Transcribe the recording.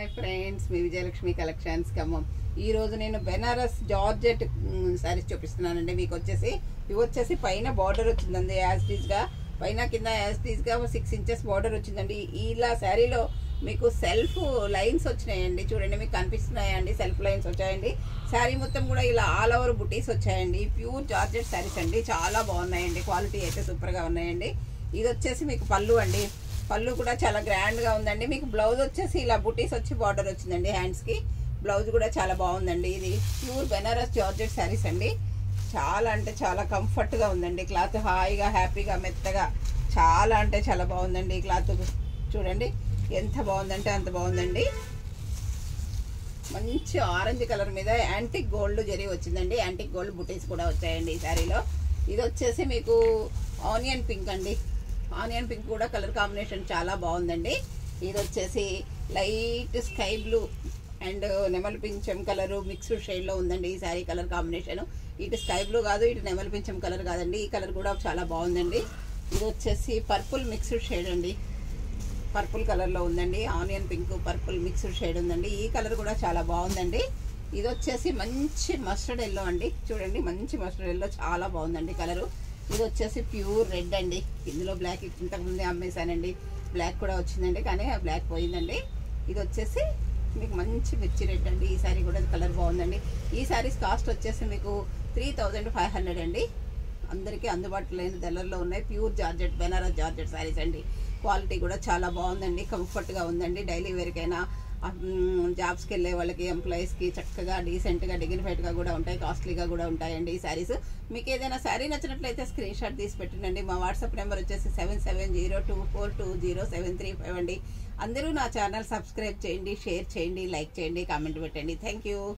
Hi friends, మీ Vijayalakshmi collections Khammam. ఈరోజు నేను Banaras georgette saris చూపిస్తున్నానండి. మీకు ఇవి వచ్చేసి పైన బార్డర్ వచ్చిందండి, యాజ్టీజ్గా పైన కింద యాజ్టీజ్గా 6 ఇంచెస్ బార్డర్ వచ్చిందండి. ఇలా శారీలో మీకు సెల్ఫ్ లైన్స్ వచ్చినాయండి, చూడండి మీకు కనిపిస్తున్నాయండి, సెల్ఫ్ లైన్స్ వచ్చాయండి. శారీ మొత్తం కూడా ఇలా ఆల్ ఓవర్ బుటీస్ వచ్చాయండి. ప్యూర్ జార్జెట్ శారీస్ అండి, చాలా బాగున్నాయండి, క్వాలిటీ అయితే సూపర్గా ఉన్నాయండి. ఇది వచ్చేసి మీకు పళ్ళు అండి, పళ్ళు కూడా చాలా గ్రాండ్గా ఉందండి. మీకు బ్లౌజ్ వచ్చేసి ఇలా బుటీస్ వచ్చి బార్డర్ వచ్చిందండి హ్యాండ్స్కి. బ్లౌజ్ కూడా చాలా బాగుందండి. ఇది ప్యూర్ బెనారస్ జార్జెట్ శారీస్ అండి. చాలా అంటే చాలా కంఫర్ట్గా ఉందండి, క్లాత్ హాయిగా హ్యాపీగా మెత్తగా చాలా అంటే చాలా బాగుందండి. ఈ క్లాత్ చూడండి ఎంత బాగుందంటే అంత బాగుందండి. మంచి ఆరెంజ్ కలర్ మీద యాంటిక్ గోల్డ్ జరీ వచ్చిందండి, యాంటిక్ గోల్డ్ బుటీస్ కూడా వచ్చాయండి ఈ శారీలో. ఇది వచ్చేసి మీకు ఆనియన్ పింక్ అండి, ఆనియన్ పింక్ కూడా కలర్ కాంబినేషన్ చాలా బాగుందండి. ఇది వచ్చేసి లైట్ స్కై బ్లూ అండ్ నెమల్ పింఛం కలరు మిక్స్డ్ షేడ్లో ఉందండి ఈ శారీ కలర్ కాంబినేషన్. ఇటు స్కై బ్లూ కాదు, ఇటు నెమల్ పింఛం కలర్ కాదండి, ఈ కలర్ కూడా చాలా బాగుందండి. ఇది వచ్చేసి పర్పుల్ మిక్స్డ్ షేడ్ అండి, పర్పుల్ కలర్లో ఉందండి, onion pink purple mixed shade ఉందండి, ఈ కలర్ కూడా చాలా బాగుందండి. ఇది వచ్చేసి మంచి మస్టర్డ్ ఎల్లో అండి, చూడండి మంచి మస్టర్డ్ ఎల్లో చాలా బాగుందండి కలరు. ఇది వచ్చేసి ప్యూర్ రెడ్ అండి, ఇందులో బ్లాక్ ఇంతకుముందే అమ్మేశానండి, బ్లాక్ కూడా వచ్చిందండి కానీ ఆ బ్లాక్ పోయిందండి. ఇది వచ్చేసి మీకు మంచి మిర్చి రెడ్ అండి, ఈ శారీ కూడా కలర్ బాగుందండి. ఈ శారీస్ కాస్ట్ వచ్చేసి మీకు 3500 అండి. అందరికీ అందుబాటులో లేని ధరల్లో ఉన్నాయి. Pure georgette Banaras georgette saris అండి, క్వాలిటీ కూడా చాలా బాగుందండి, కంఫర్ట్గా ఉందండి. డైలీ వేర్కైనా జాబ్స్కి వెళ్ళే వాళ్ళకి ఎంప్లాయీస్కి చక్కగా డీసెంట్గా డిగ్నిఫైడ్గా కూడా ఉంటాయి, కాస్ట్లీగా కూడా ఉంటాయండి ఈ శారీస్. మీకు ఏదైనా శారీ నచ్చినట్లయితే స్క్రీన్ షాట్ తీసి పెట్టండి. మా వాట్సాప్ నెంబర్ వచ్చేసి 7702420735 అండి. అందరూ నా ఛానల్ సబ్స్క్రైబ్ చేయండి, షేర్ చేయండి, లైక్ చేయండి, కామెంట్ పెట్టండి. Thank you.